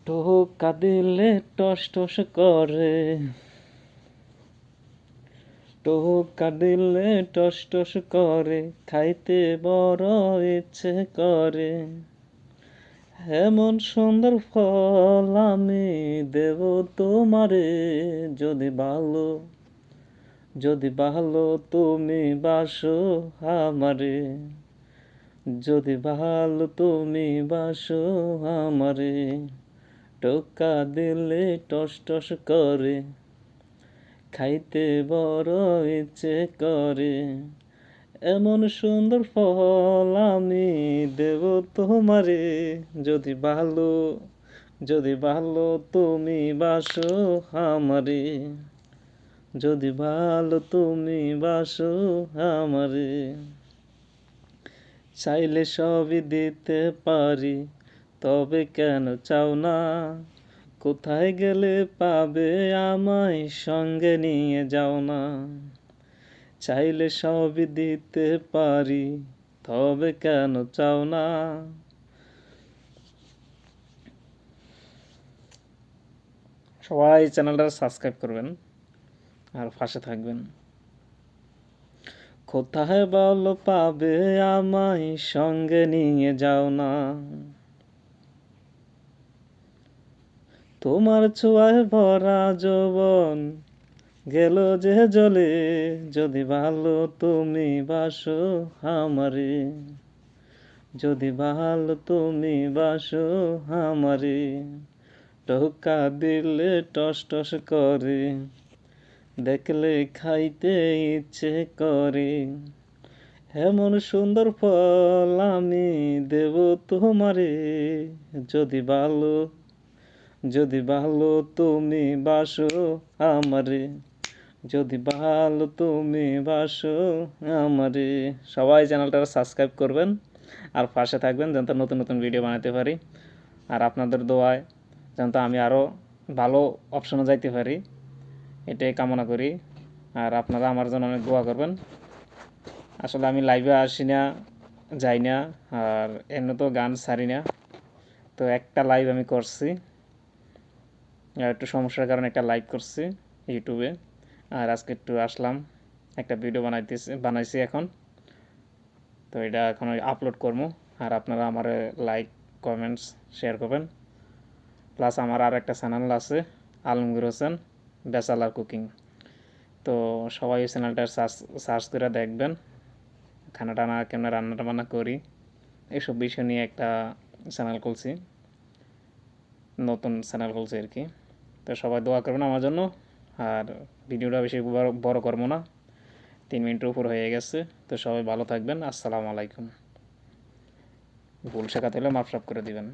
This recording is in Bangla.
টোকা দিলে টস টস করে, টোকা দিলে টস টস করে, খাইতে বড় ইচ্ছে করে। এমন সুন্দর ফল আমি দেব তোমারে, যদি ভালো, যদি ভালো তুমি বাসো আমারে, যদি ভালো তুমি বাসো আমারে। টোকা দিলে টস টস করে, খাইতে বড় ইচ্ছে করে। এমন সুন্দর ফল আমি দেব তোমারে, যদি ভালো, যদি ভালো তুমি বাসো আমারে, যদি ভালো তুমি বাসো আমারে। চাইলে সবই দিতে পারি, তবে কেন চাও না? কোথায় গেলে পাবে আমায়, সঙ্গে নিয়ে যাও না। চাইলে সবই দিতে পারি, তবে কেন চাও না? সবাই চ্যানেলটা সাবস্ক্রাইব করবেন আর পাশে থাকবেন। কোথায় বলো পাবে আমায়, সঙ্গে নিয়ে যাও না। তোমার ছোঁয়ায় ভরা যৌবন গেল যে জলে, যদি ভালো তুমি বাসো আমারে, যদি ভালো তুমি বাসো আমারে। টোকা দিলে টস টস করে, দেখলে খাইতে ইচ্ছে করে। এমন সুন্দর ফল আমি দেব তোমারে, যদি ভালো, যদি ভালো তুমি বাসো আমারে, যদি ভালো তুমি বাসো আমারে। সবাই চ্যানেলটা সাবস্ক্রাইব করবেন আর পাশে থাকবেন, যেন নতুন নতুন ভিডিও বানাতে পারি। আর আপনাদের দোয়ায় যেন আমি আরও ভালো অপশনে যাইতে পারি, এটাই কামনা করি। আর আপনারা আমার জন্য অনেক দোয়া করবেন। আসলে আমি লাইভে আসি না, যাই না, আর এমনি তো গান ছাড়ি না। তো একটা লাইভ আমি করছি, আর একটু সমস্যার কারণে একটা লাইভ করছি ইউটিউবে। আর আজকে একটু আসলাম, একটা ভিডিও বানাইছি এখন। তো এটা এখন আপলোড করবো। আর আপনারা আমার লাইক, কমেন্টস, শেয়ার করবেন। প্লাস আমার আর একটা চ্যানেল আছে, আলমগীর হোসেন ব্যাচেলার কুকিং। তো সবাই এই চ্যানেলটা সার্চ করে দেখবেন। খানা টানা কেমন রান্না বান্না করি, এইসব বিষয় নিয়ে একটা চ্যানেল খুলছি, নতুন চ্যানেল খুলছি আর কি। তো সবাই দোয়া করবেন আমার জন্য। আর ভিডিওটা বেশি বড় করবো না, 3 মিনিটের উপর হয়ে গেছে। তো সবাই ভালো থাকবেন। আসসালামু আলাইকুম। ভুল শেখাতে হলে মাফ করে দিবেন।